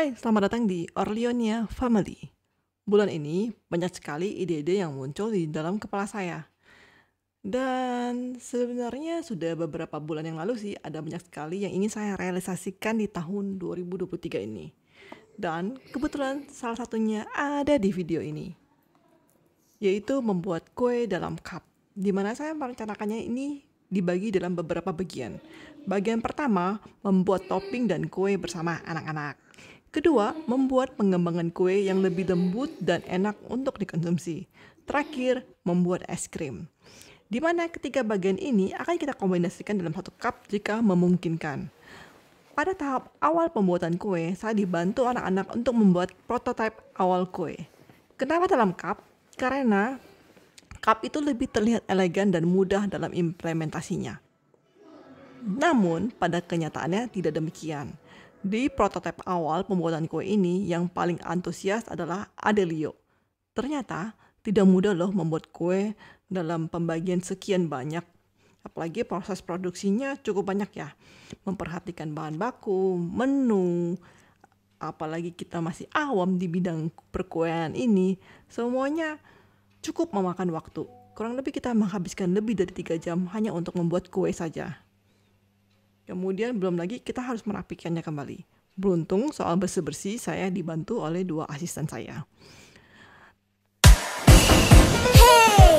Hai, selamat datang di Orleonia Family. Bulan ini banyak sekali ide-ide yang muncul di dalam kepala saya. Dan sebenarnya sudah beberapa bulan yang lalu sih ada banyak sekali yang ingin saya realisasikan di tahun 2023 ini. Dan kebetulan salah satunya ada di video ini, yaitu membuat kue dalam cup, di mana saya merencanakannya ini dibagi dalam beberapa bagian. Bagian pertama, membuat topping dan kue bersama anak-anak. Kedua, membuat pengembangan kue yang lebih lembut dan enak untuk dikonsumsi. Terakhir, membuat es krim. Di mana ketiga bagian ini akan kita kombinasikan dalam satu cup jika memungkinkan. Pada tahap awal pembuatan kue, saya dibantu anak-anak untuk membuat prototipe awal kue. Kenapa dalam cup? Karena cup itu lebih terlihat elegan dan mudah dalam implementasinya. Namun, pada kenyataannya tidak demikian. Di prototipe awal pembuatan kue ini, yang paling antusias adalah Adelio. Ternyata, tidak mudah loh membuat kue dalam pembagian sekian banyak. Apalagi proses produksinya cukup banyak ya. Memperhatikan bahan baku, menu, apalagi kita masih awam di bidang perkuean ini, semuanya cukup memakan waktu. Kurang lebih kita menghabiskan lebih dari 3 jam hanya untuk membuat kue saja. Kemudian belum lagi kita harus merapikannya kembali. Beruntung soal bersih-bersih saya dibantu oleh 2 asisten saya. Hey,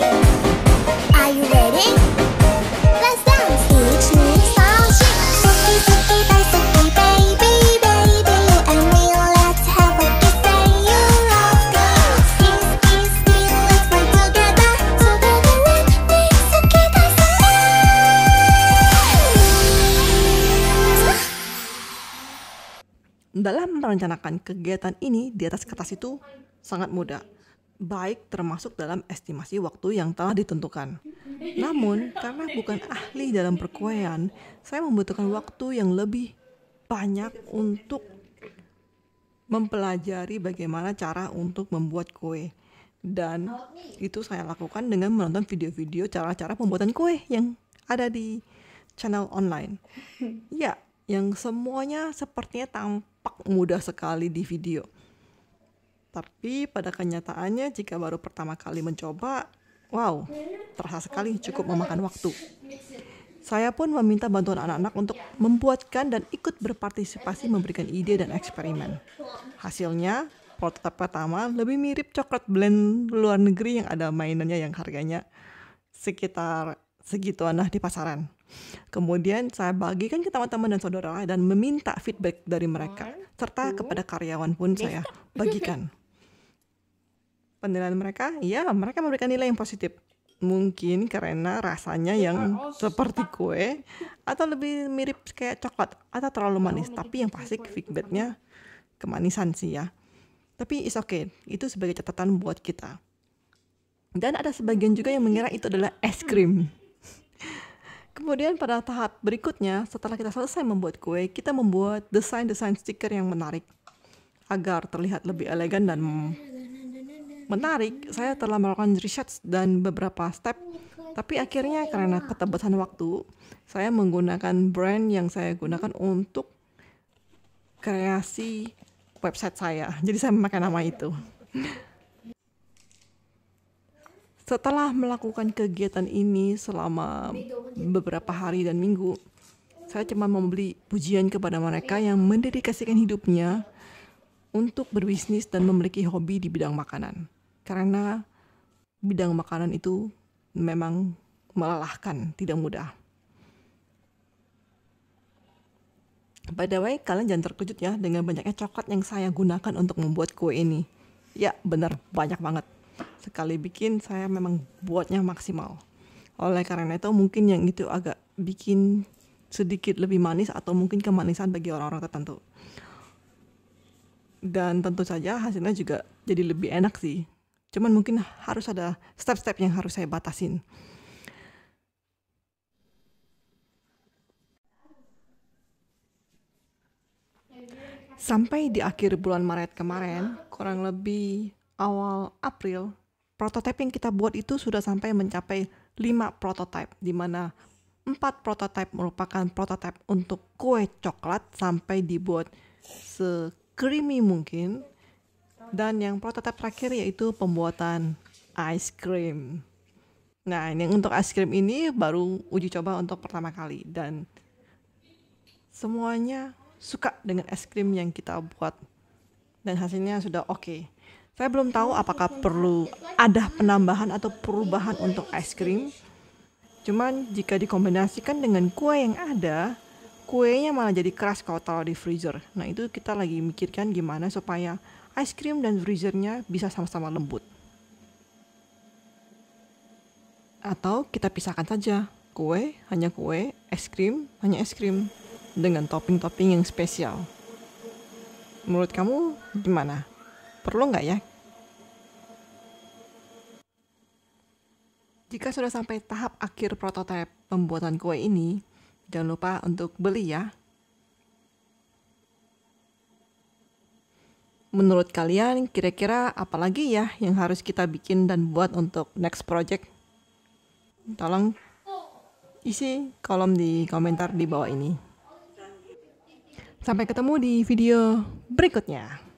are you ready? Let's dance. Each new style chic. Suki suki daisuki baby baby you and me let's have a kiss and you love girls. Kiss kiss kiss let's play together. Together let me suki daisuki. Dalam merencanakan kegiatan ini di atas kertas itu sangat mudah, baik termasuk dalam estimasi waktu yang telah ditentukan. Namun, karena bukan ahli dalam perkuean, saya membutuhkan waktu yang lebih banyak untuk mempelajari bagaimana cara untuk membuat kue. Dan itu saya lakukan dengan menonton video-video cara-cara pembuatan kue yang ada di channel online. Ya, yang semuanya sepertinya tampak mudah sekali di video. Tapi pada kenyataannya jika baru pertama kali mencoba, wow, terasa sekali cukup memakan waktu. Saya pun meminta bantuan anak-anak untuk membuatkan dan ikut berpartisipasi memberikan ide dan eksperimen. Hasilnya, prototipe pertama lebih mirip coklat blend luar negeri yang ada mainannya yang harganya sekitar segituan lah di pasaran. Kemudian saya bagikan ke teman-teman dan saudara dan meminta feedback dari mereka, serta kepada karyawan pun saya bagikan. Penilaian mereka, ya mereka memberikan nilai yang positif. Mungkin karena rasanya yang seperti kue, atau lebih mirip kayak coklat, atau terlalu manis. Tapi yang pasti feedbacknya kemanisan sih ya. Tapi it's okay, itu sebagai catatan buat kita. Dan ada sebagian juga yang mengira itu adalah es krim. Kemudian pada tahap berikutnya, setelah kita selesai membuat kue, kita membuat desain-desain stiker yang menarik. Agar terlihat lebih elegan dan menarik, saya telah melakukan research dan beberapa step. Tapi akhirnya karena keterbatasan waktu, saya menggunakan brand yang saya gunakan untuk kreasi website saya. Jadi saya memakai nama itu. Setelah melakukan kegiatan ini selama beberapa hari dan minggu, saya cuma memberi pujian kepada mereka yang mendedikasikan hidupnya untuk berbisnis dan memiliki hobi di bidang makanan. Karena bidang makanan itu memang melelahkan, tidak mudah. By the way, kalian jangan terkejut ya dengan banyaknya coklat yang saya gunakan untuk membuat kue ini. Ya, benar, banyak banget. Sekali bikin saya memang buatnya maksimal. Oleh karena itu mungkin yang itu agak bikin sedikit lebih manis atau mungkin kemanisan bagi orang-orang tertentu. Dan tentu saja hasilnya juga jadi lebih enak sih. Cuman mungkin harus ada step-step yang harus saya batasin. Sampai di akhir bulan Maret kemarin, kurang lebih awal April, prototipe yang kita buat itu sudah sampai mencapai 5 prototipe, di mana 4 prototipe merupakan prototipe untuk kue coklat sampai dibuat creamy mungkin. Dan yang prototipe terakhir yaitu pembuatan ice cream. Nah, ini untuk ice cream ini baru uji coba untuk pertama kali dan semuanya suka dengan es krim yang kita buat dan hasilnya sudah oke. Saya belum tahu apakah perlu ada penambahan atau perubahan untuk es krim. Cuman jika dikombinasikan dengan kue yang ada, kuenya malah jadi keras kalau taruh di freezer. Nah, itu kita lagi mikirkan gimana supaya es krim dan freezernya bisa sama-sama lembut. Atau kita pisahkan saja, kue hanya kue, es krim hanya es krim, dengan topping-topping yang spesial. Menurut kamu gimana? Perlu nggak ya? Jika sudah sampai tahap akhir prototipe pembuatan kue ini, jangan lupa untuk beli ya. Menurut kalian, kira-kira apa lagi ya yang harus kita bikin dan buat untuk next project? Tolong isi kolom di komentar di bawah ini. Sampai ketemu di video berikutnya.